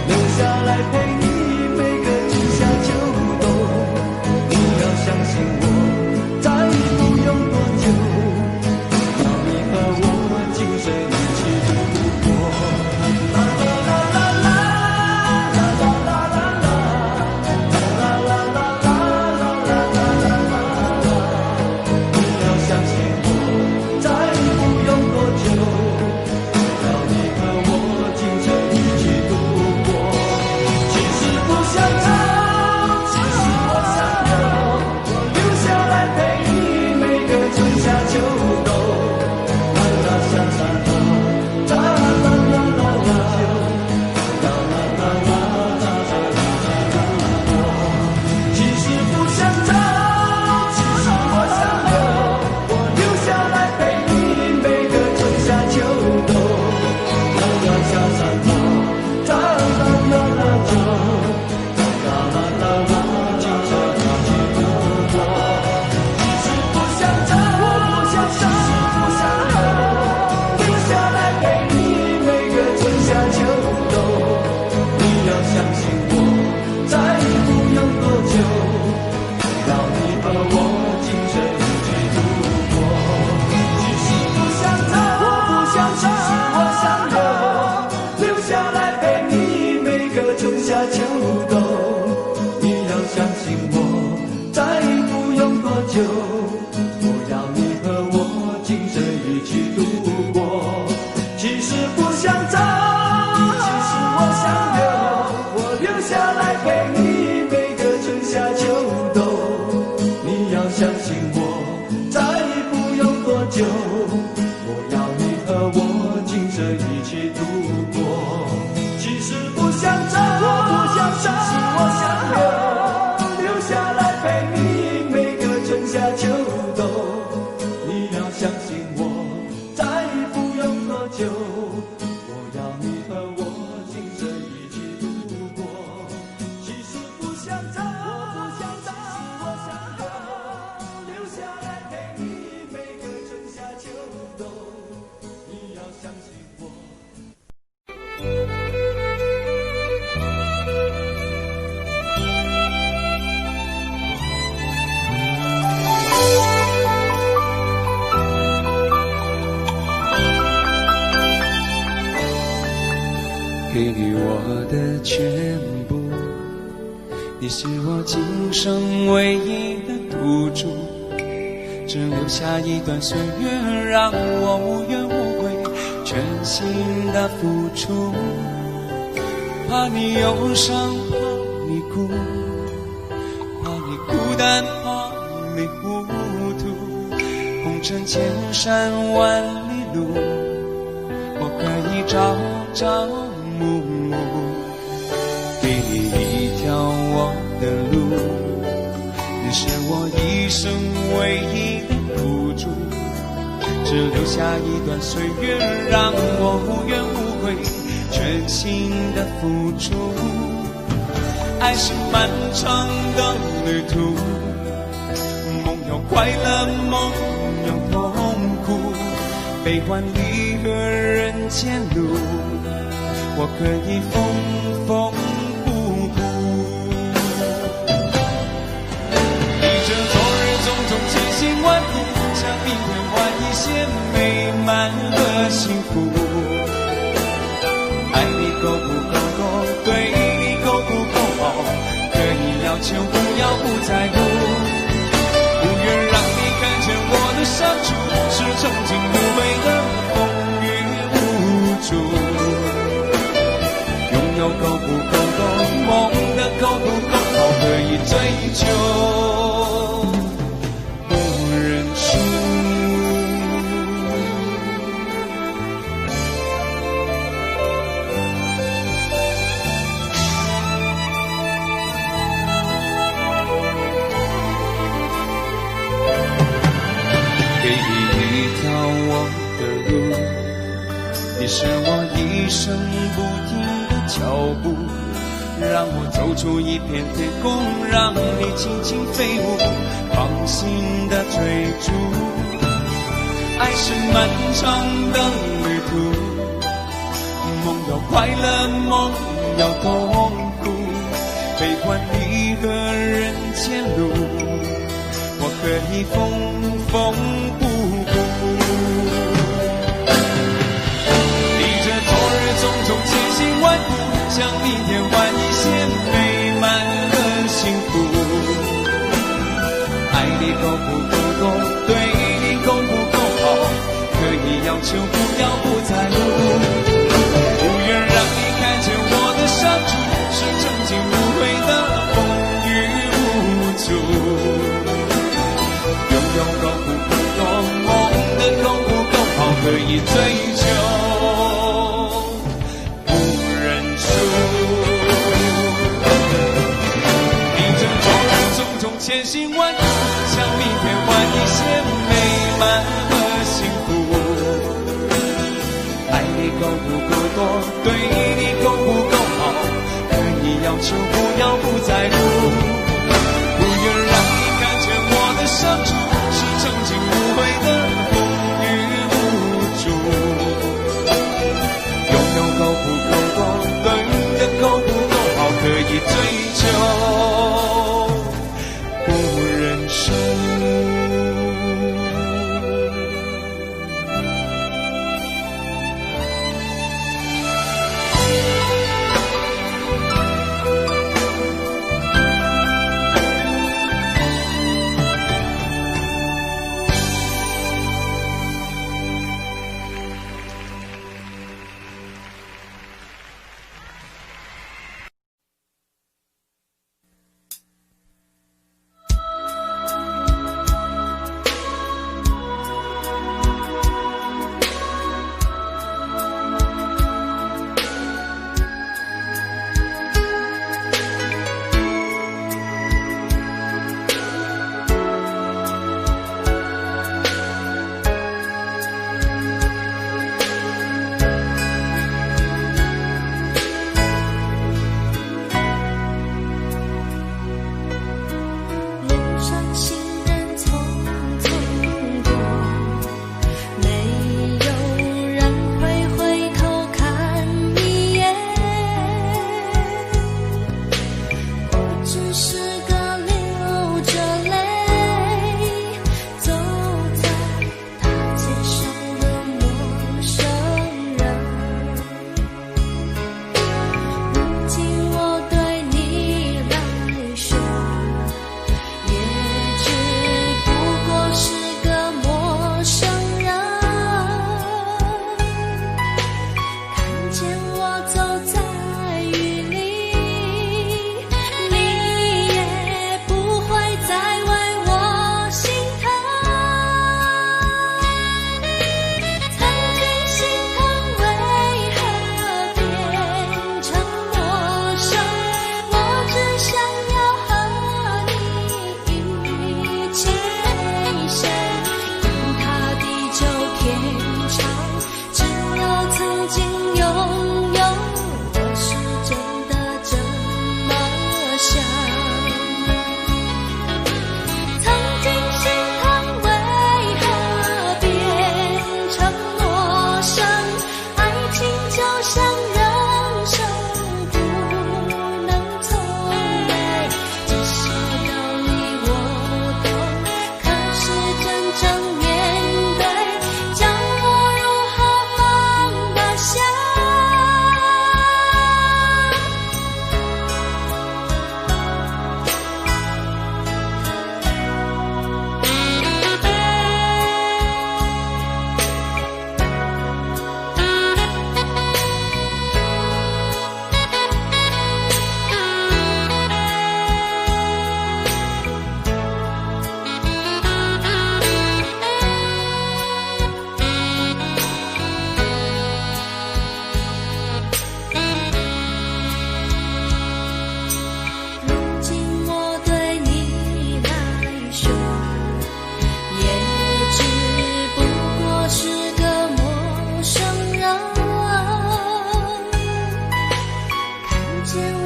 留的全部，你是我今生唯一的赌注，只留下一段岁月让我无怨无悔，全心的付出。怕你忧伤，怕你哭，怕你孤单，怕你糊涂，红尘千山万里路，我可以朝朝暮暮，给你一条我的路，你是我一生唯一的赌注，只留下一段岁月让我无怨无悔，全心的付出。爱是漫长的旅途，梦有快乐，梦有痛苦，悲欢离合人间路，我可以缝缝补补。逆着昨日种种千辛万苦，向明天换一些美满和幸福。爱你够不够多，对你够不够好，可以要求不要不在乎，不愿让你看见我的伤处，是曾经无悔的风雨无阻。拥有够不够多，梦的够不够好，可以追求不认输。你是我一生不停的脚步，让我走出一片天空，让你轻轻飞舞，放心的追逐。爱是漫长的旅途，梦有快乐，梦有痛苦，悲欢离合人间路，我可以缝缝补补。种种千辛万苦，向明天换一些美满和幸福。爱你够不够多，对你够不够好，可以要求不要不在乎，不愿让你看见我的伤处，是曾经无悔的风雨无阻。拥有够不够多，梦的够不够好，可以追求千辛万苦，向明天换一些美满和幸福。爱你够不够多，对你够不够好，可以要求不要不在乎，不愿让你看见我的伤处，是曾经无悔的风雨无阻。拥有够不够多，对的够不够好，可以追求不认输。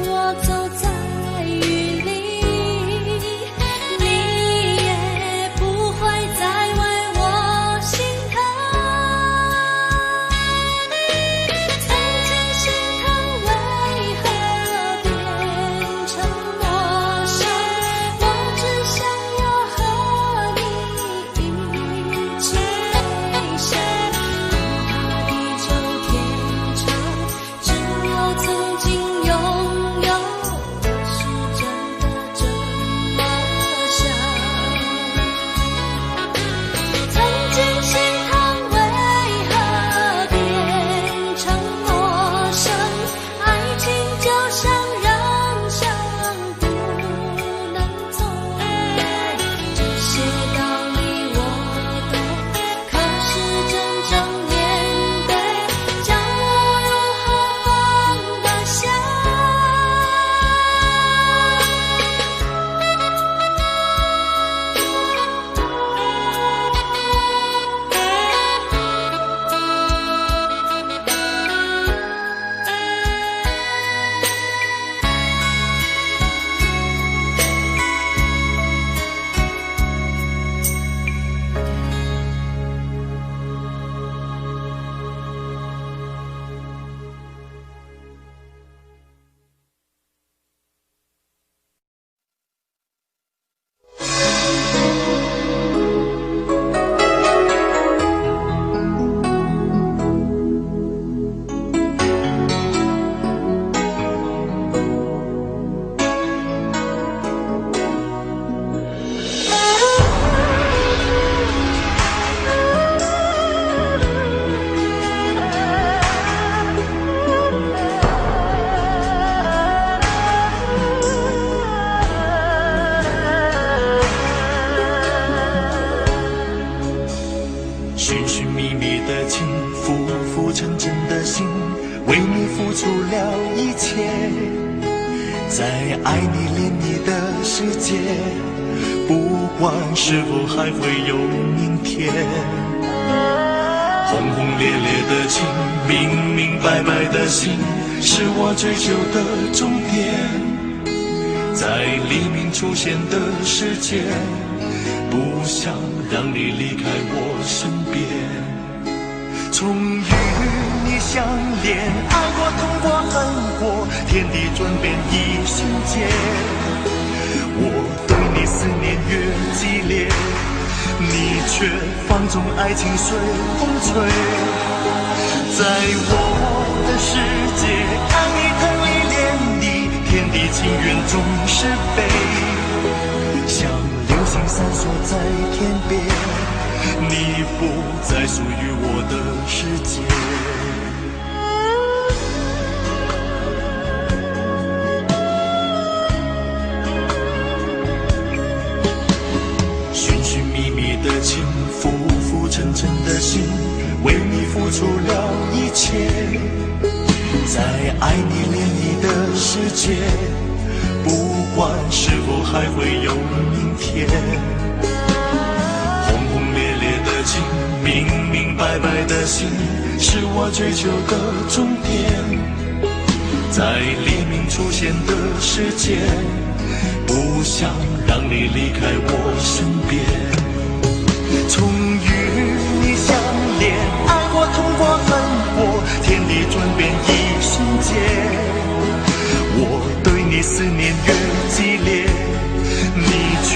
我走在雨里，你也不会再为我心疼。曾经心疼为何变成陌生，我只想要和你一起飞升，不怕地久天长，只有曾经拥有是真的这么想。曾经心疼为何变成陌生，爱情就像人生不能走。这些道理我懂，可是真正面对，叫我如何放得下？寻寻觅觅的情，浮浮沉沉的心，为你付出了一切，在爱你恋你的世界，不管是否还会有明天。轰轰烈烈的情，明明白白的心，是我追求的终点。在黎明出现的世界，不想让你离开我身边。从与你相恋，爱过痛过恨过，天地转变一瞬间。我对你思念越激烈，你却放纵爱情随风吹。在我的世界，爱你疼你恋你，天地情缘总是悲，像流星闪烁在天边，你不再属于我的世界。寻寻觅觅的情，浮浮沉沉的心，为你付出了一切，在爱你恋你的世界，不管是否还会有明天。轰轰烈烈的情，明明白白的心，是我追求的终点。在黎明出现的世界，不想让你离开我身边。从与你相恋，爱过痛过恨过，天地转变一瞬间。我对你思念越激烈，你却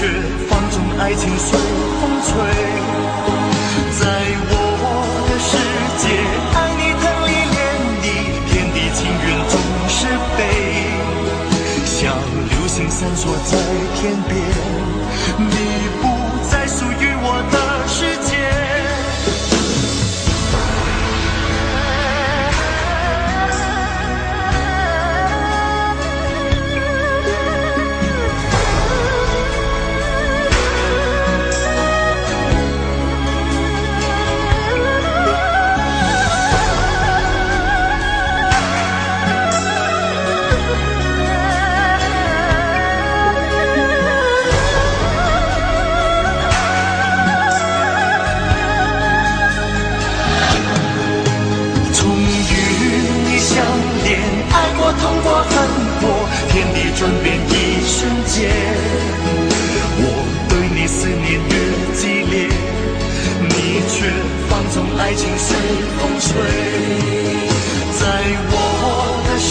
放纵爱情随风吹。在我的世界，爱你疼你恋你，天地情缘总是悲，像流星闪烁在天边，你不再属于我的世界。爱情随风吹。在我的世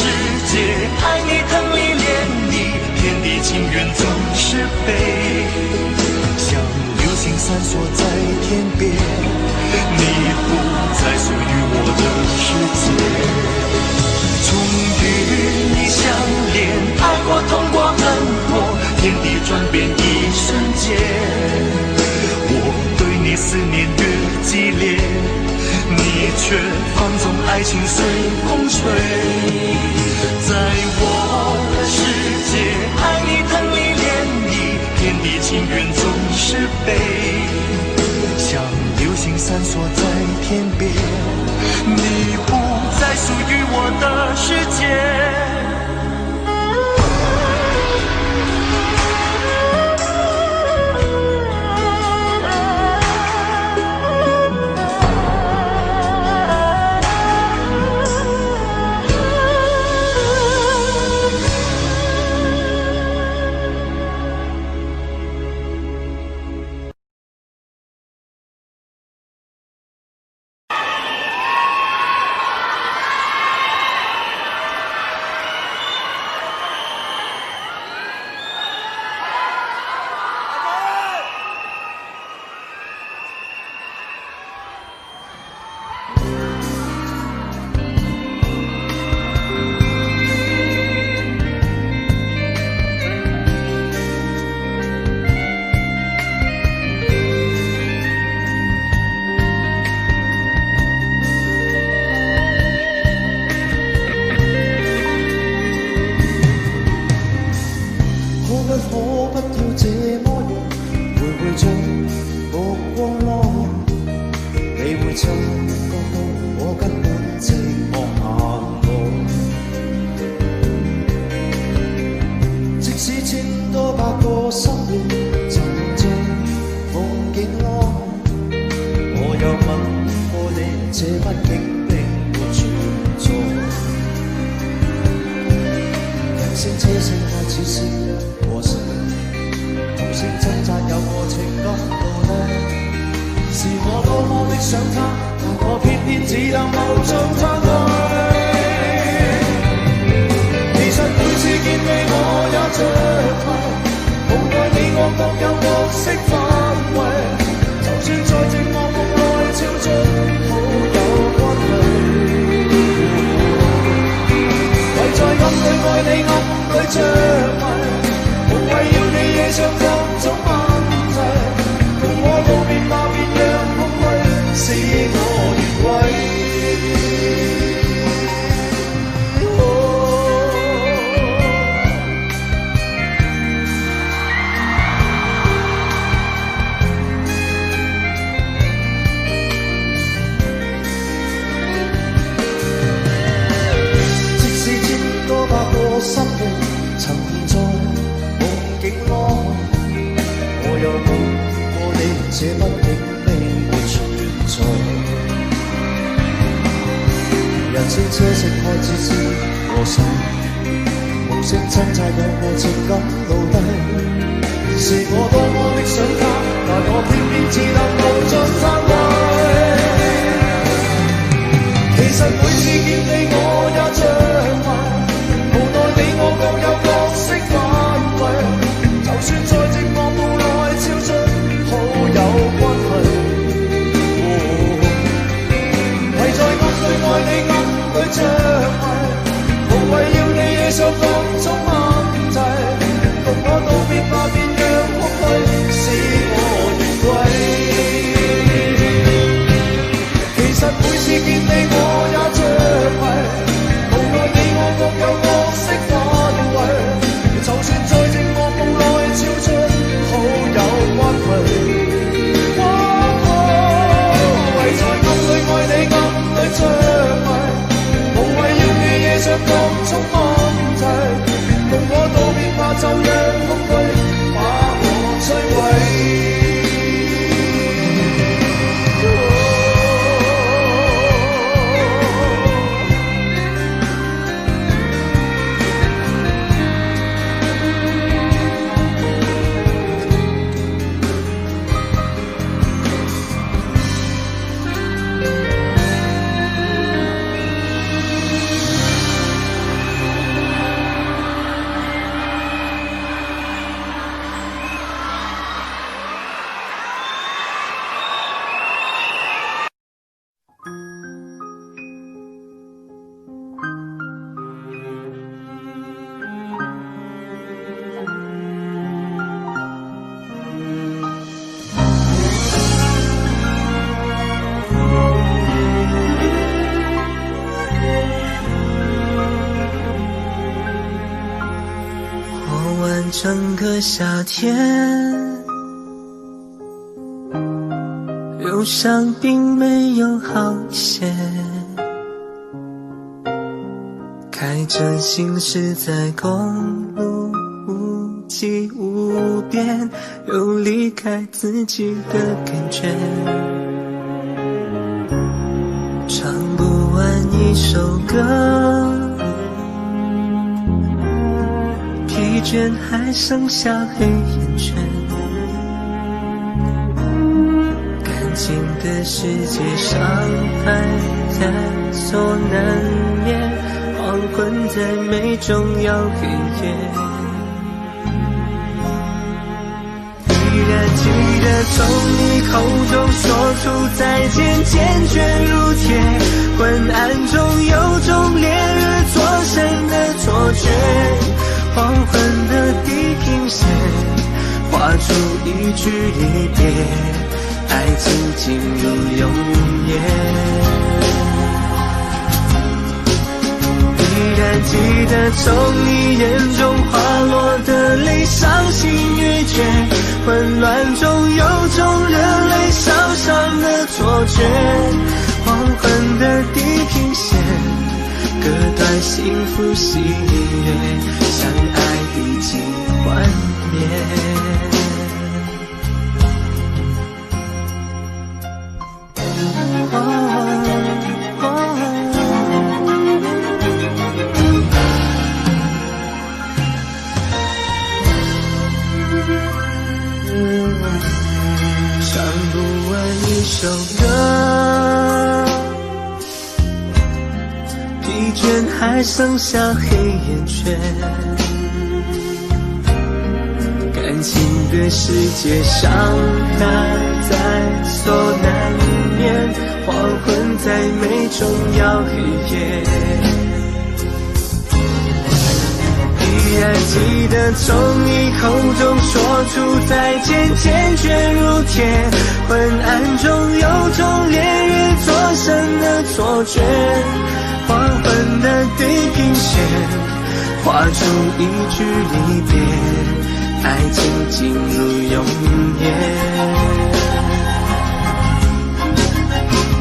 界，爱你疼你恋你，天地情缘总是悲。像流星闪烁在天边，你不再属于我的世界。从与你相恋，爱过痛过恨过，天地转变一瞬间。我对你思念越激烈，你却放纵爱情随风吹。在我的世界，爱你疼你恋你，天地情缘总是悲。像流星闪烁在天边，你不再属于我的世界。完整个夏天，忧伤并没有好一些，开着行驶在公路无际无边，有离开自己的感觉，唱不完一首歌，疲倦还剩下黑眼圈，感情的世界伤害在所难免，黄昏在眉中要黑夜，依然记得从你口中说出再见，坚决如铁，昏暗中有种烈日灼身的错觉，黄昏的地平线画出一句离别，爱情进入永夜，依然记得从你眼中滑落的泪，伤心欲绝，混乱中有种热泪烧伤的错觉，黄昏的地平线割断幸福喜悦，相爱已经幻灭。唱不完一首歌，疲倦还剩下黑眼圈，感情的世界伤害在所难免，黄昏在眉中要黑夜，依然记得从你口中说出再见，坚决如铁，昏暗中有种烈日灼身的错觉，黄昏的地平线画出一句离别，爱情进入永夜，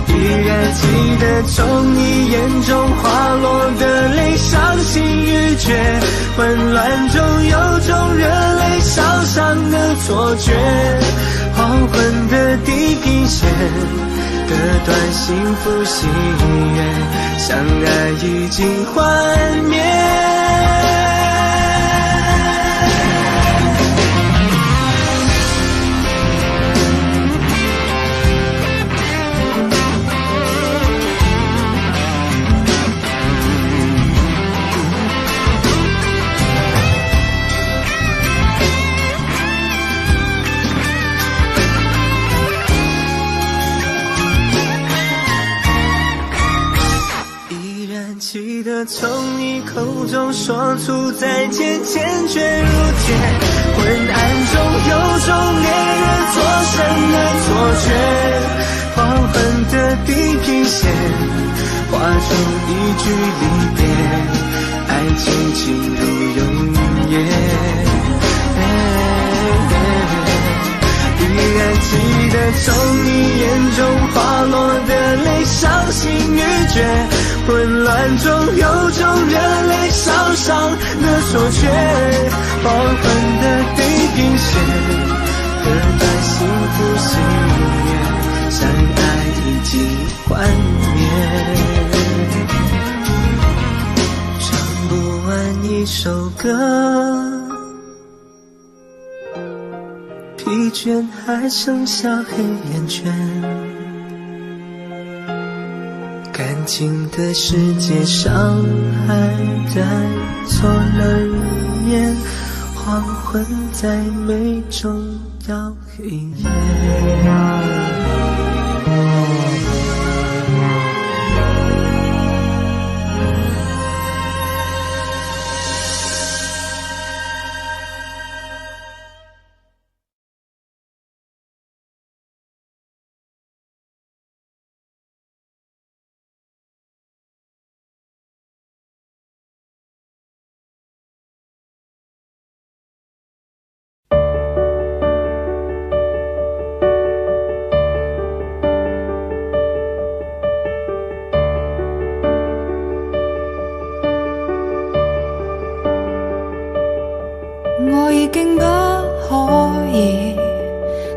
依然记得从你眼中滑落的泪，伤心欲绝，混乱中有种热泪烧伤的错觉，黄昏的地平线割断幸福喜悦，相爱已经幻灭。记得从你口中说出再见，坚决如铁，昏暗中有种烈日灼身的错觉，黄昏的地平线画出一句离别，爱情进入永夜，依然记得从你眼中滑落的泪，伤心欲绝，混乱中有种热泪烧伤的错觉，黄昏的地平线割断幸福喜悦，相爱已经幻灭。唱不完一首歌，疲倦还剩下黑眼圈，感情的世界伤害在所难免，黄昏在眉中要黑夜。我已經不可以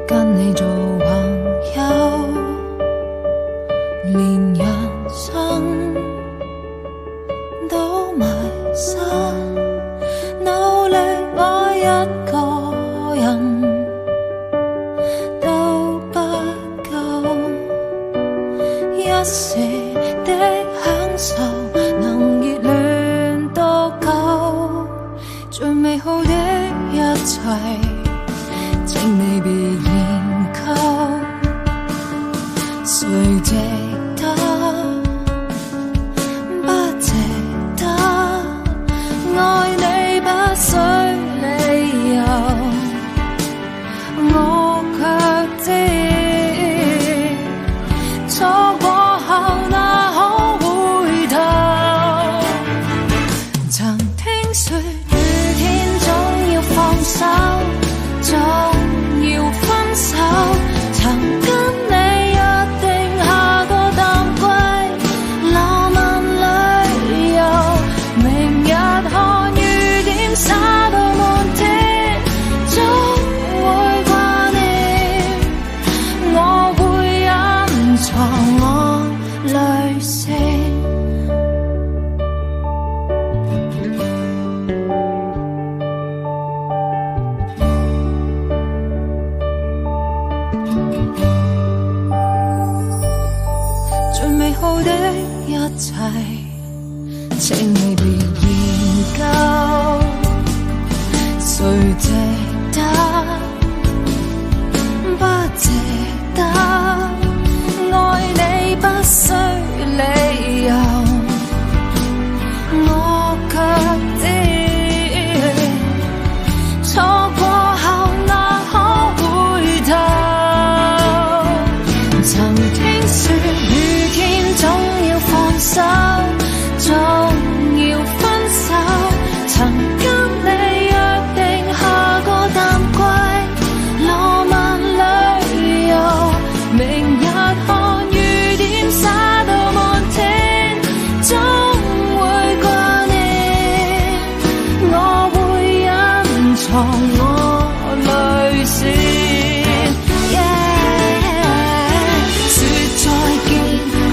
跟你做朋友，連人生都迷失，努力愛一個人都不夠，一時的享受能熱戀多久？最美好的一切，請你別研究，誰值得？不值得？愛你不需理由，我卻知錯過後哪可回頭？曾聽說雨天總要放手，總要分手，曾跟你約定下個淡季浪漫旅遊，明日看雨點灑到滿天，總會掛念，我會隱藏我淚腺。最美好的一切，請你別研究，誰值得？不值得？愛你不需理由，我卻知錯過後哪可回頭？曾聽說雨天總要放手，總要分手，曾跟你約定下個淡季浪漫旅遊，明日看雨點灑到滿天，總會掛念，我會隱藏我淚腺。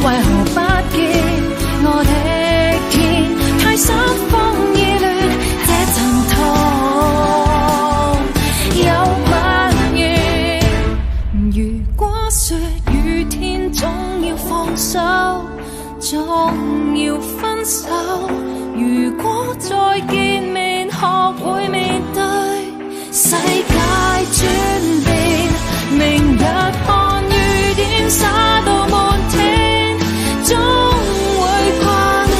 為何不見我的天？太心慌意亂，這陣痛有蔓延。如果說雨天總要放手，總要分手，如果再見面學會面對世界轉變，明日看雨點灑到滿天，總會掛念，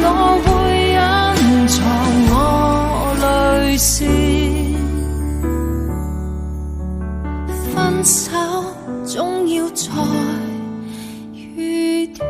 我會隱藏我淚腺。分手總要在雨天。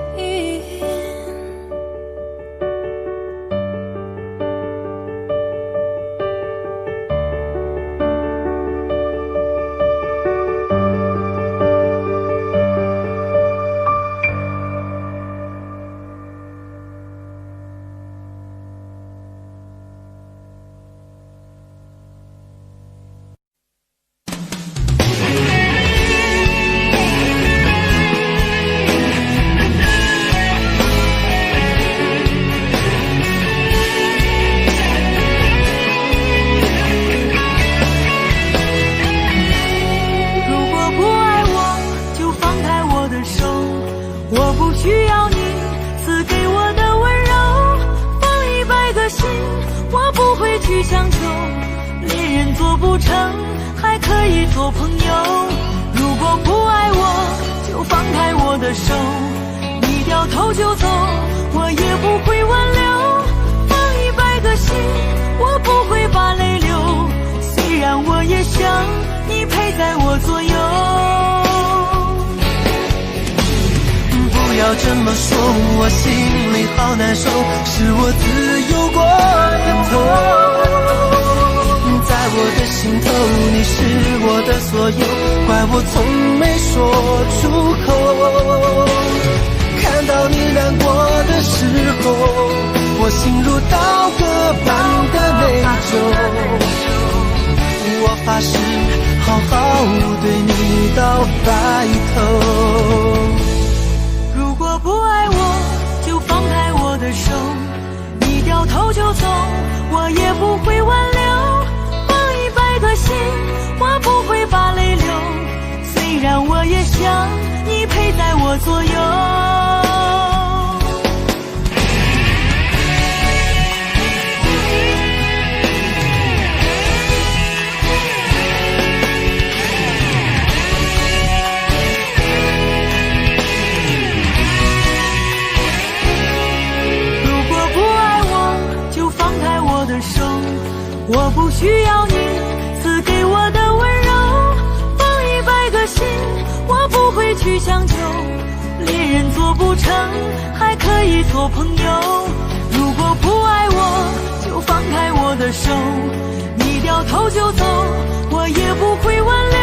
不要这么说，我心里好难受，是我自由过的头。在我的心头，你是我的所有，怪我从没说出口。看到你难过的时候，我心如刀割般的内疚。到白头。如果不爱我，就放开我的手，你掉头就走，我也不会挽留。放100个心，我不会把泪流。虽然我也想你陪在我左右。我不需要你赐给我的温柔，放100个心，我不会去强求。恋人做不成，还可以做朋友。如果不爱我，就放开我的手，你掉头就走，我也不会挽留。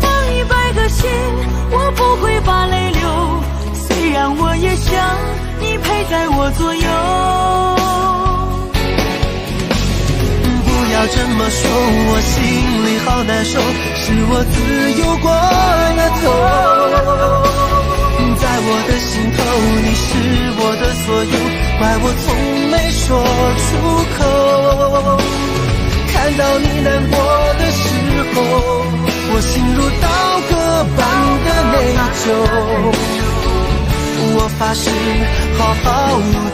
放100个心，我不会把泪流。虽然我也想你陪在我左右。不要这么说，我心里好难受，是我自由过了头。在我的心头，你是我的所有，怪我从没说出口。看到你难过的时候，我心如刀割般的内疚。我发誓好好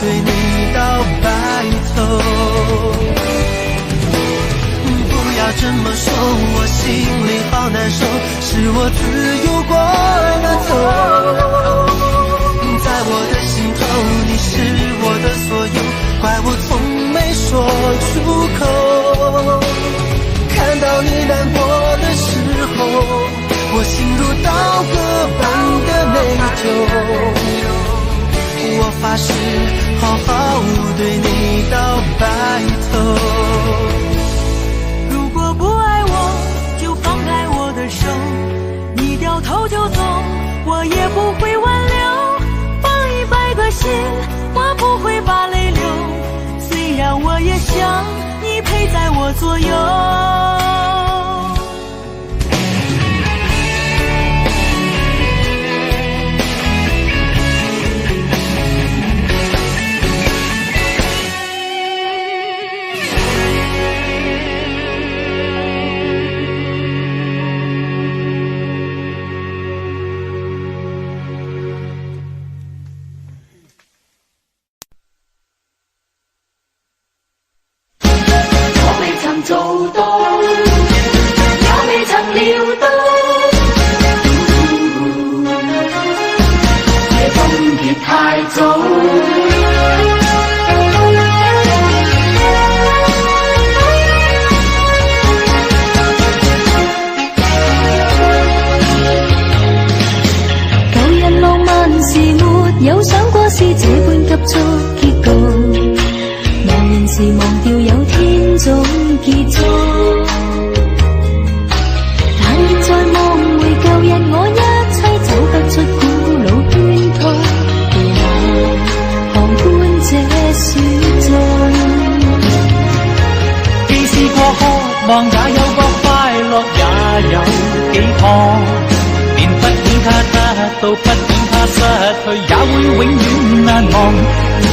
对你到白头。不要这么说，我心里好难受，是我自由过了头。在我的心头，你是我的所有，怪我从没说出口。看到你难过的时候，我心如刀割般的内疚。我发誓好好对你到白头。不爱我，就放开我的手，你掉头就走，我也不会挽留。放100个心，我不会把泪流。虽然我也想你陪在我左右。做到，也未曾料到，夜風別太早。舊日浪漫時沒有想過是這般急速結局。茫然時忘掉有天總結束，但現在望回舊日我一切走不出古老圈套，旁觀這雪盡。既試過渴望，也有過快樂，也有幾趟，便不管它得到，不管它失去，也會永遠難忘。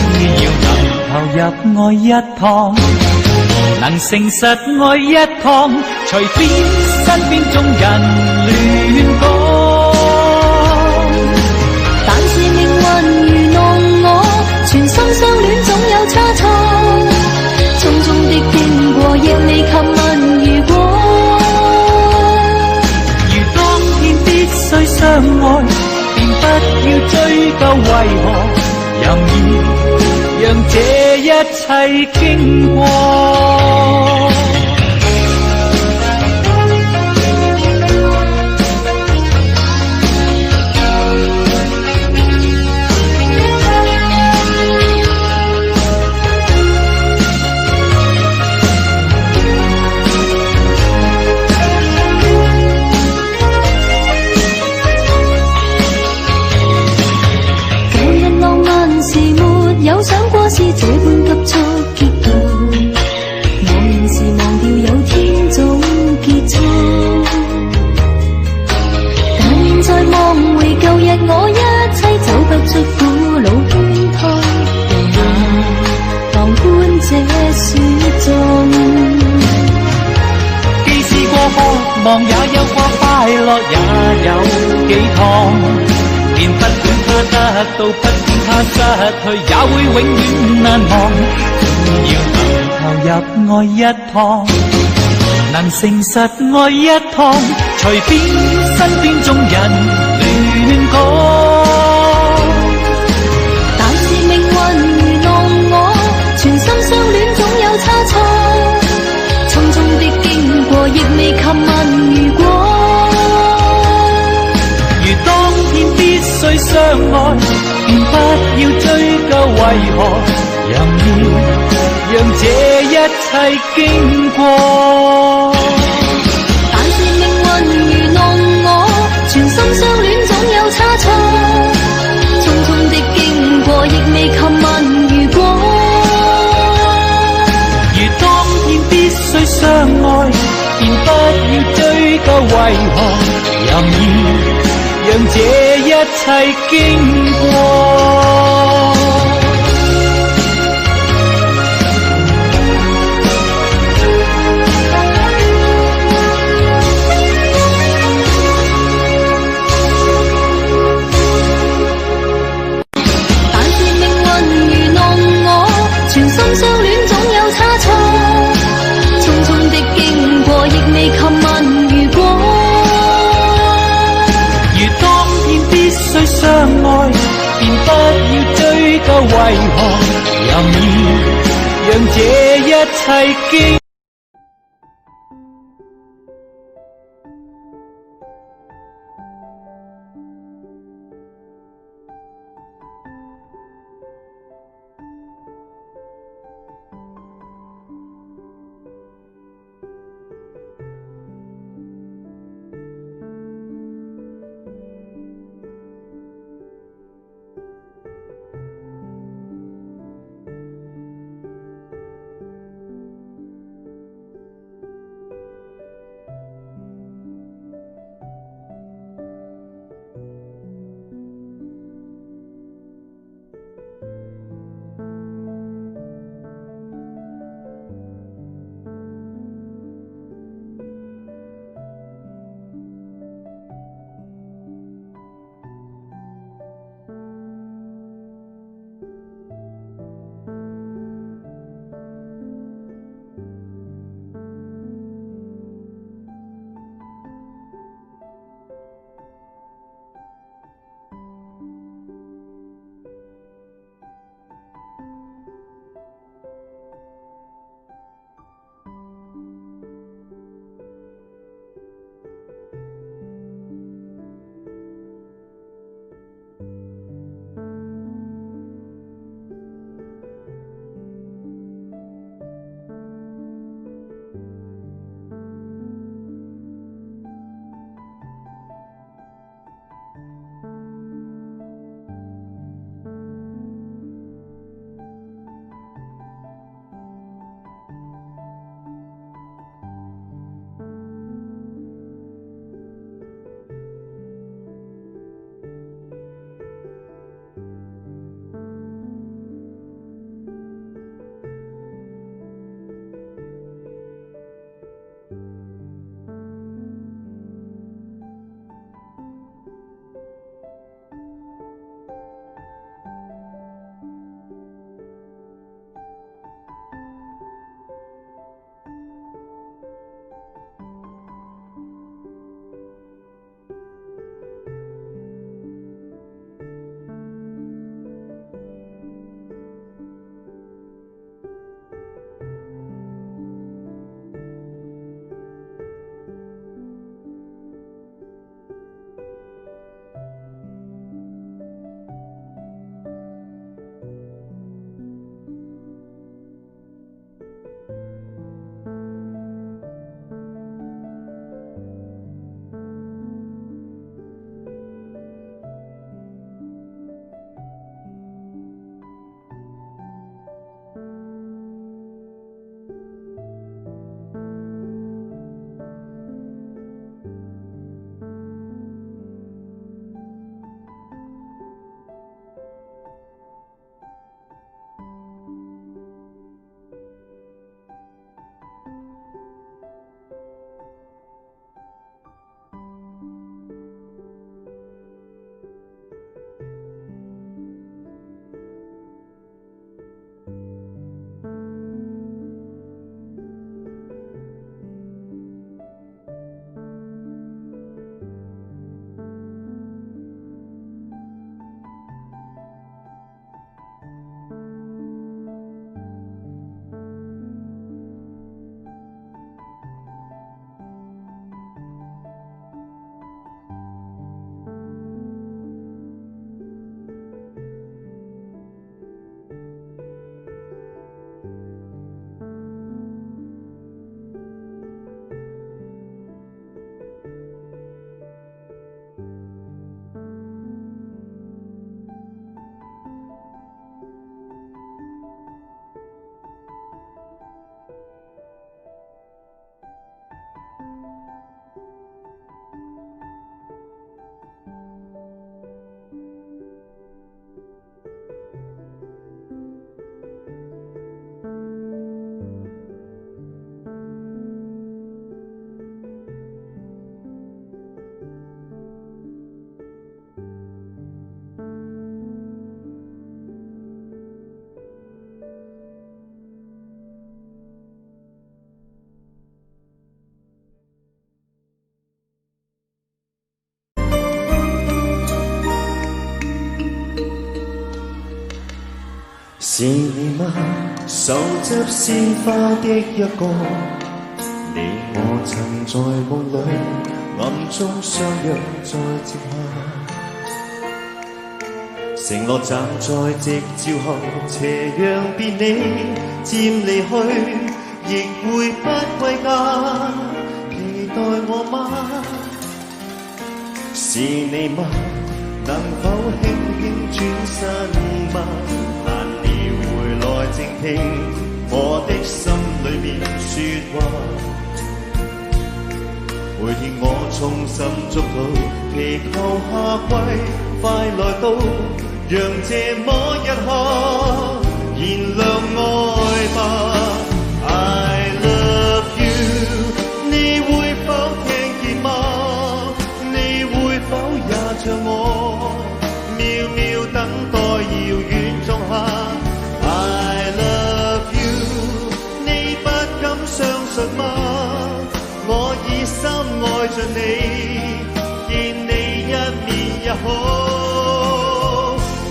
只要能投入愛一趟，能誠實愛一趟，隨便身邊眾人亂講。但是命運愚弄我，全心相戀總有差錯，匆匆的經過亦未及問如果。如當天必須相愛，便不要追究為何，任意讓這一切經過。舊日浪漫時沒有想過是這般急速結局。望也有過，快樂也有幾趟。連不管他得到，不管他失去，也會永遠難忘。只要能投入愛一趟，能誠實愛一趟，隨便身邊眾人亂講。但是命運愚弄我，全心相戀總有差錯，匆匆的經過亦未及問如果。如當天必須相愛，便不要追究為何，任意讓這一切經過。但是命運愚弄我，全心相戀總有差錯，匆匆的經過亦未及問如果。如當天必須相愛，便不要追究為何，任意讓這一切經過。全心相戀總有差錯，匆匆的經過亦未及問如果。如當天必須相愛，便不要追究為何，任意讓這一切經是你嗎？手執鮮花的一個，你我曾在夢裏暗中相約在夕下，承諾站在夕照後，斜陽別你漸離去，亦會不歸家，期待我嗎？是你嗎？能否輕輕轉身嗎？盼你回來靜聽我的心裏面說話。每天我衷心祝禱，祈求夏季快來到，讓這麼一刻燃亮愛吧。I love you， 你會否聽見嗎？你會否也像我，渺渺等待遙遠仲夏。I love you， 你不敢相信嗎？我以心愛着你，見你一面也好，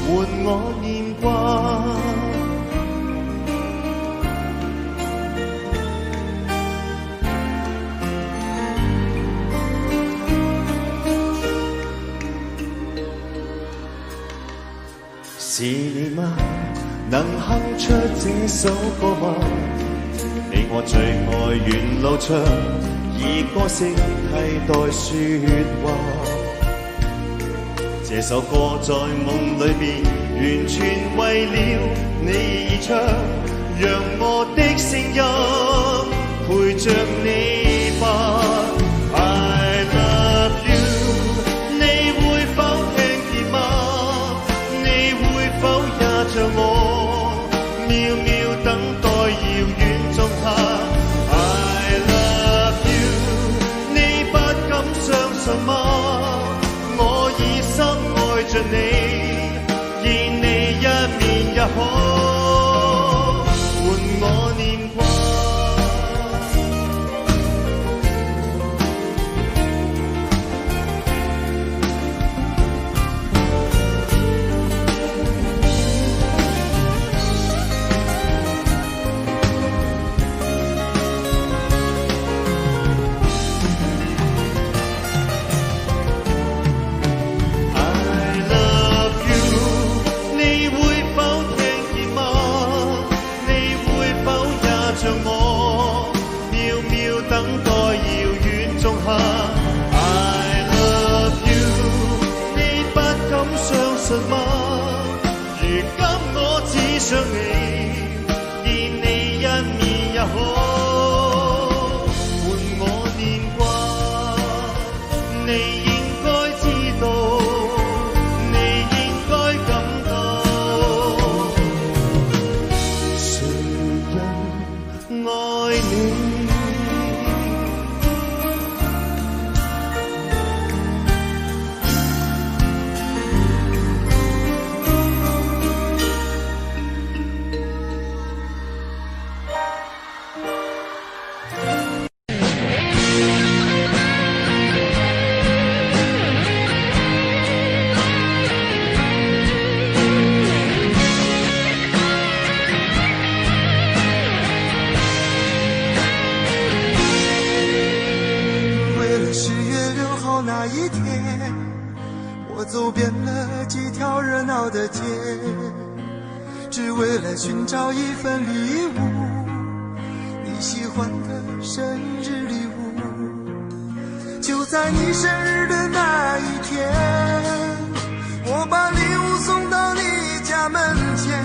換我念掛。是你嗎？能哼出這首歌嗎？你我最愛沿路唱，以歌聲替代說話。這首歌在夢裏面完全為了你而唱，讓我的聲音陪着你吧。I love you， 你會否聽見嗎？你會否也像我，渺渺等待遙遠仲夏。相信嗎？我以心愛着你，見你一面也好，換我念掛。想你，見你一面也好，換我念掛。你應該知道，你應該感到，誰人愛你？走遍了几条热闹的街，只为了寻找一份礼物，你喜欢的生日礼物。就在你生日的那一天，我把礼物送到你家门前。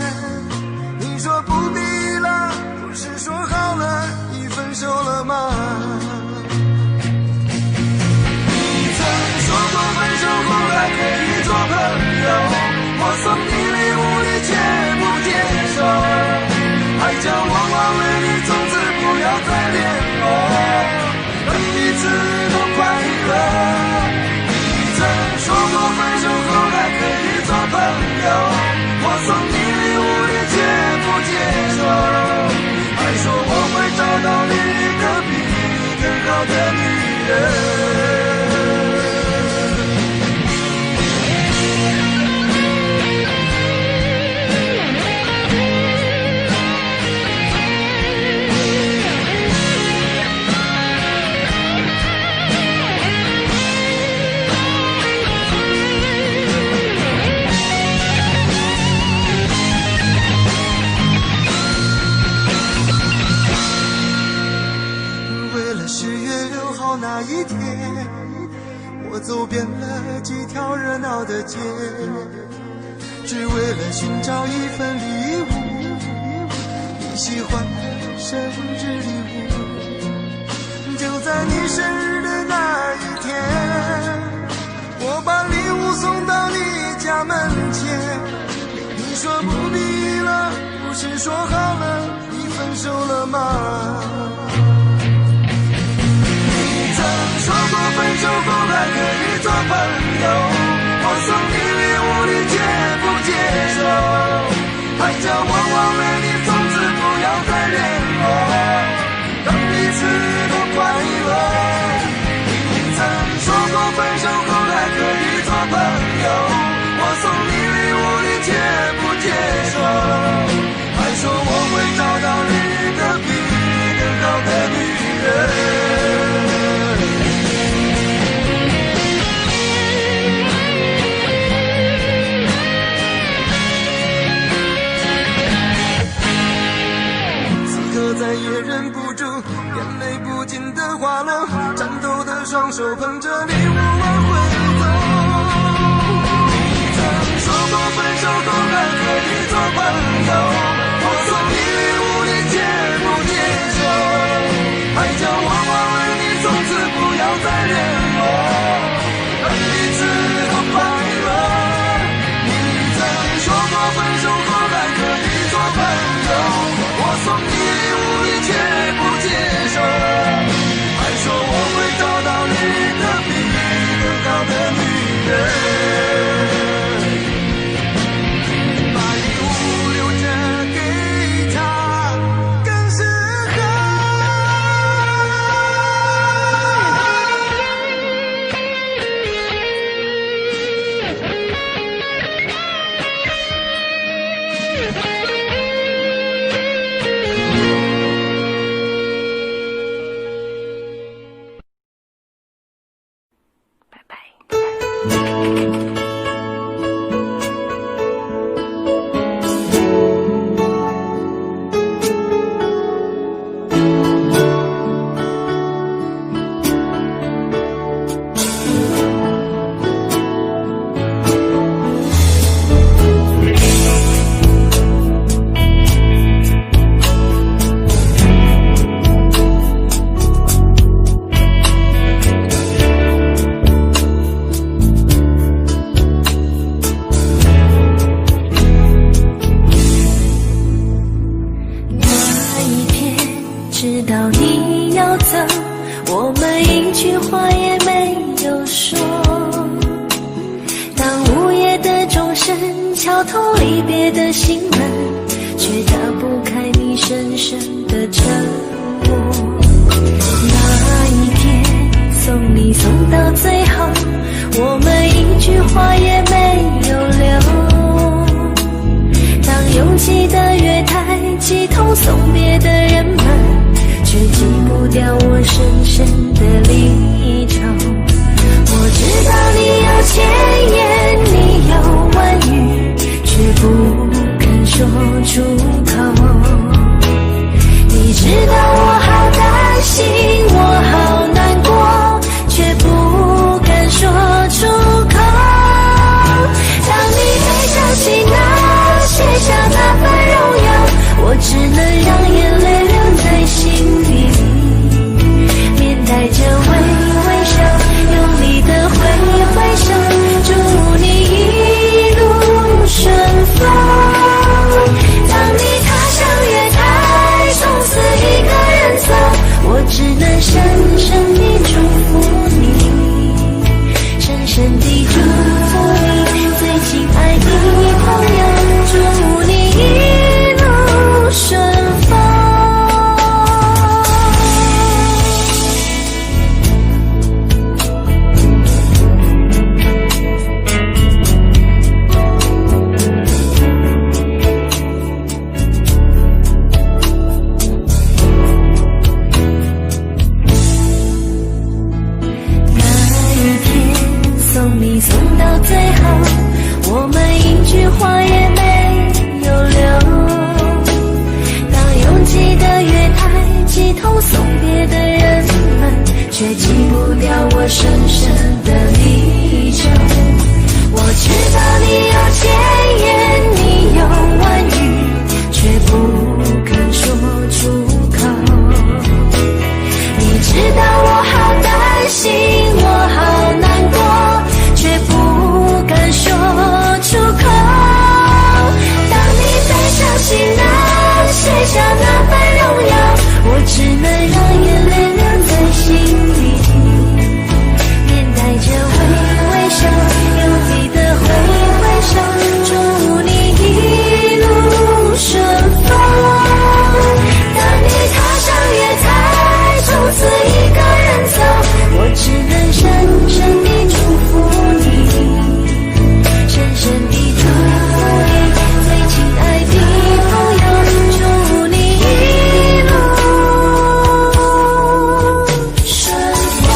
你说不必了，不是说好了已分手了吗？说过分手后还可以做朋友，我送你礼物你却不接受，还叫我忘了你，从此不要再联络，让彼此都快乐。你曾说过分手后还可以做朋友，我送你礼物你却不接受，还说我会找到另一个比10月6号那一天，我走遍了几条热闹的街，只为了寻找一份礼物，你喜欢的生日礼物。就在你生日的那一天，我把礼物送到你家门前，你说不必了，不是说好了你分手了吗？你曾说过分手后还可以做朋友，我送你礼物你却不接受，还叫我忘了你，从此不要再联络，让彼此都快乐。你曾说过分手后还可以做朋友，我送你礼物你却不接受，还说我会找到你的比你更好的女人。再也忍不住，眼泪不禁的滑落，颤抖的双手捧着礼物往回走。你曾说过分手后还可以做朋友，我送你礼物你却不接受，还叫我忘了你，从此不要再联络，让彼此都快乐。你曾说过分手后还可以做朋友，我送你却不接受，还说我会找到你的比你更好的女人，把礼物留着给她更适合。敲痛离别的心门，却打不开你深深的沉默。那一天送你送到最后，我们一句话也没有留。当拥挤的月台挤痛送别的人们，却挤不掉我深深的离愁。我知道你有千言，你有万语，却不肯说出口。你知道我好担心，我好难过，却不敢说出口。当你没想起那写下那份荣耀，我只能让眼泪留在心底，面带着却记不掉我深深的离愁。我知道你有千言，你有万语，却不肯说出口。你知道我好担心，我好难过，却不敢说出口。当你再相信那写下那份荣耀，我只能让眼泪留在心里，面带着微笑，有你的挥手，祝你一路顺风。当你踏上月台，从此一个人走，我只能深深地祝福你，深深地祝福你，最亲爱的朋友，祝你一路顺风。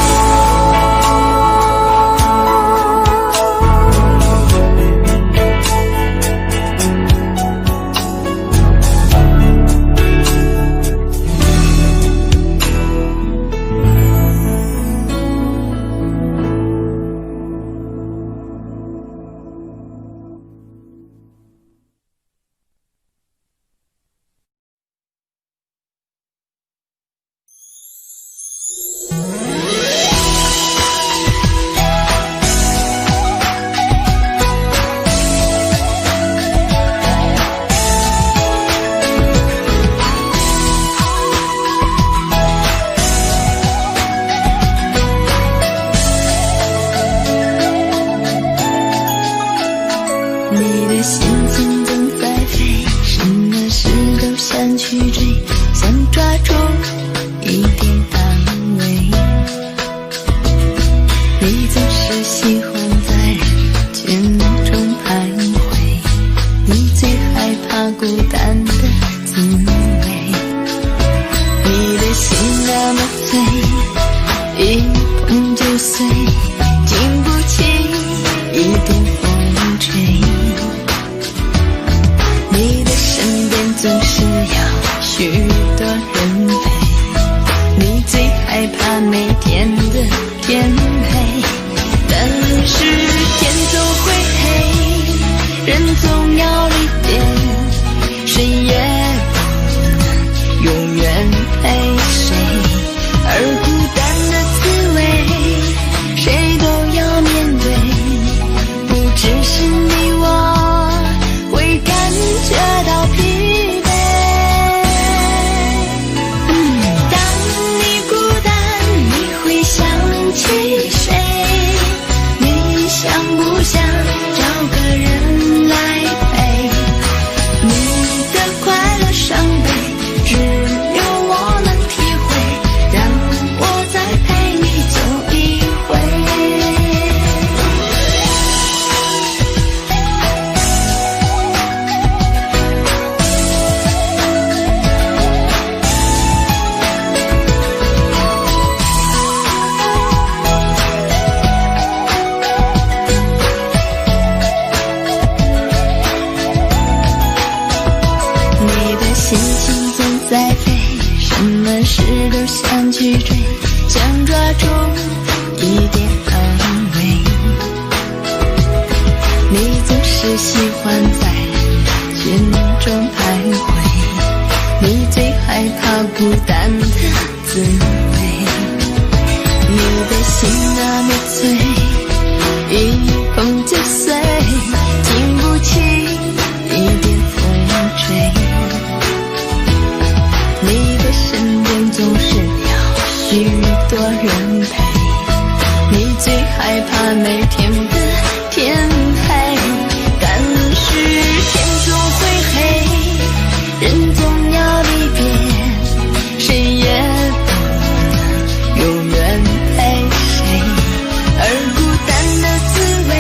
你的心情总在飞，什么事都想去追，想抓住一点安慰。你总是喜欢在人群中徘徊，你最害怕孤单的滋味。你的心那么脆，一碰就碎，经不起一点风吹。你的身边总是要许多人陪，你最害怕每天的天黑。但是天总会黑，人总要离别，谁也不能永远陪谁。而孤单的滋味，谁都要面对，不只是你我会感觉到疲惫。当你孤单，你会想起谁？你想不想找个人来陪？你的快乐伤悲，只有我能体会，让我再陪你走一回。你的心情总在飞，什么事都想去追，想抓住一点安慰。你总是喜欢在人群中徘徊，你最害怕孤单的滋味。你的心那么脆，一碰就碎，经不起一点风吹。你的身边总是要许多人陪，你最害怕每天的天黑。但是天总会黑，人总要离别，谁也不能永远陪谁。而孤单的滋味，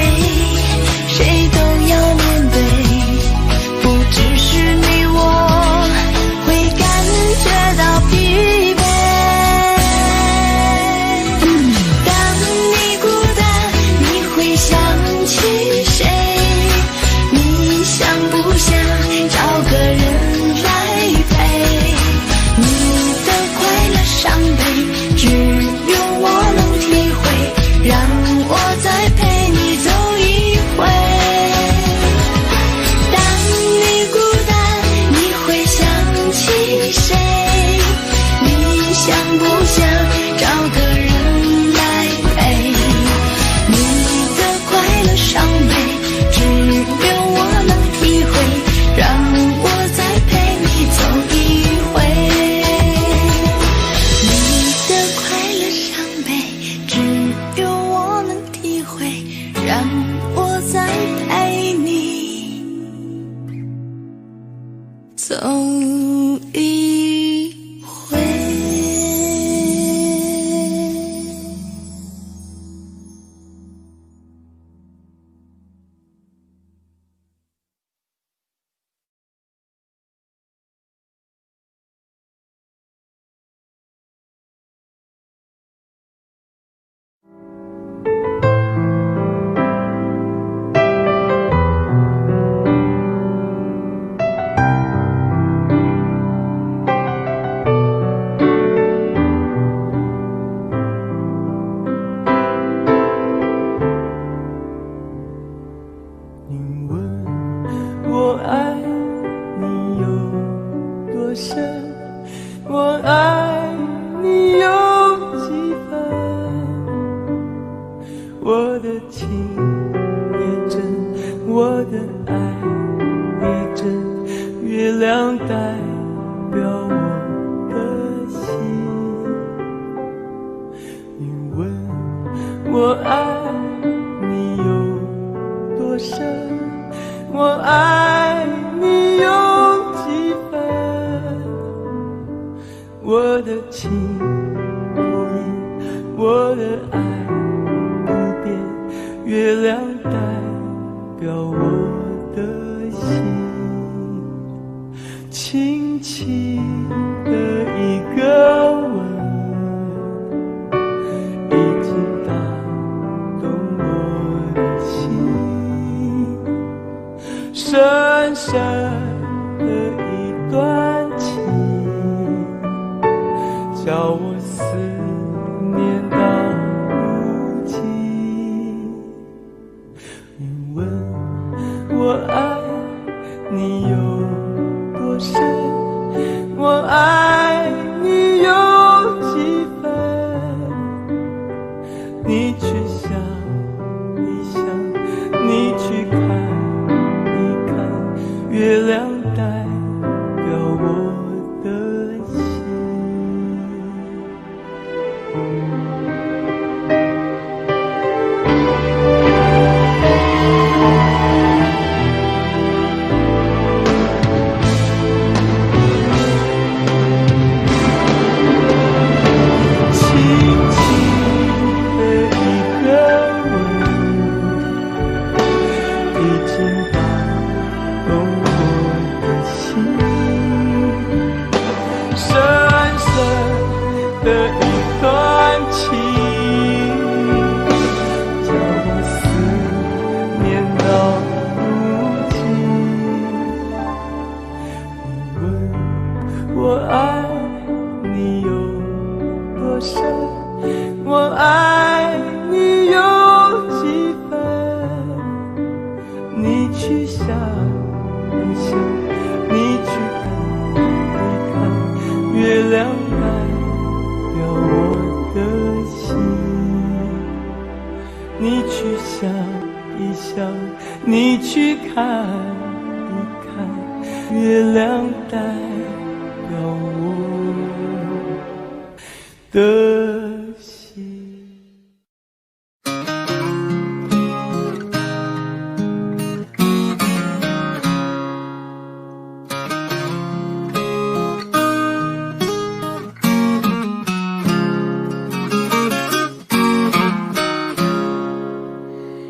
个人来陪。你的快乐伤悲，只有我能体会，让我再陪你走一回。你的快乐伤悲，只有我能体会，让我再陪你走一回。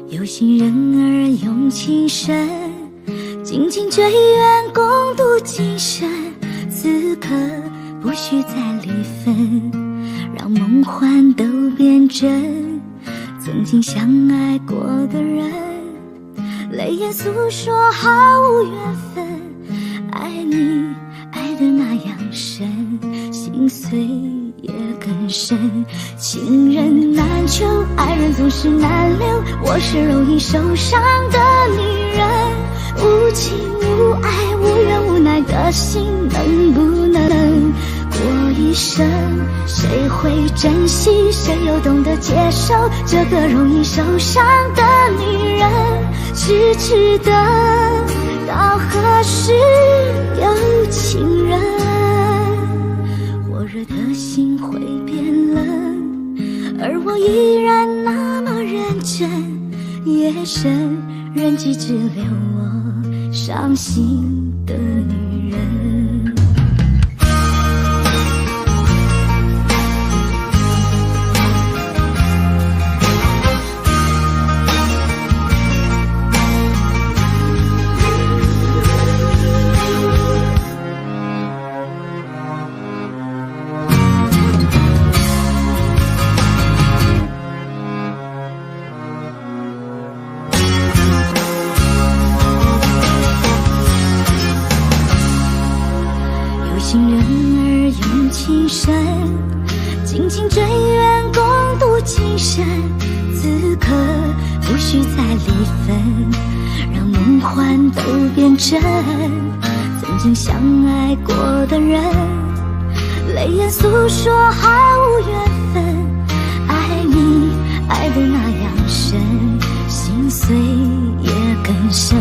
有心人儿用情深，紧紧追远，共度今生。此刻不需再离分，让梦幻都变真。曾经相爱过的人，泪眼诉说毫无缘分。爱你爱得那样深，心碎也更深。情人难求，爱人总是难留，我是容易受伤的女人。无情无爱无怨无奈的心，能不能过一生？谁会会珍惜？谁又懂得接受这个容易受伤的女人？痴痴的，到何时有情人？火热的心会变冷，而我依然那么认真。夜深人迹只留我伤心的女人。情人儿用情深，紧紧追远，共度今生。此刻不需再离分，让梦幻都变真。曾经相爱过的人，泪眼诉说毫无缘分。爱你爱得那样深，心碎也更深。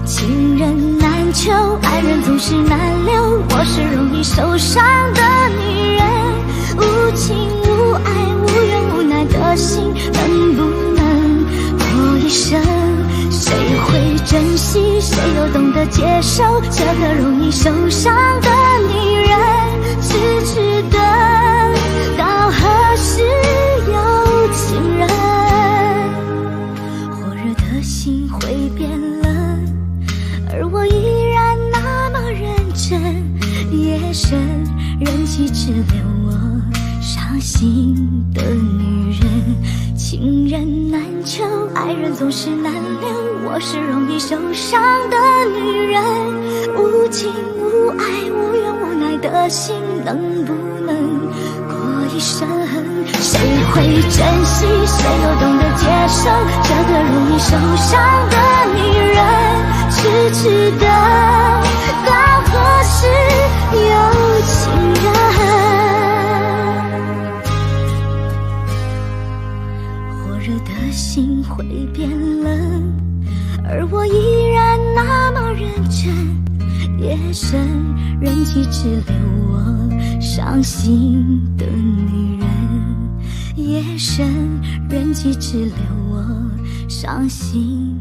情人难求，爱人总是难留。我是容易受伤的女人，无情无爱无怨无奈的心，能不能过一生？谁会珍惜？谁又懂得接受这个容易受伤的女人？痴痴的，到何时有情人？火热的心会变冷，而我依然那么认真。夜深人迹只留我伤心的女人。情人难求，爱人总是难留。我是容易受伤的女人，无情无爱无怨无奈的心，能不能过一生？谁会珍惜？谁又懂得接受这个容易受伤的女人？痴痴的，到何时有情人？火热的心会变冷，而我依然那么认真。夜深人迹只留我伤心的女人。夜深人迹只留我伤心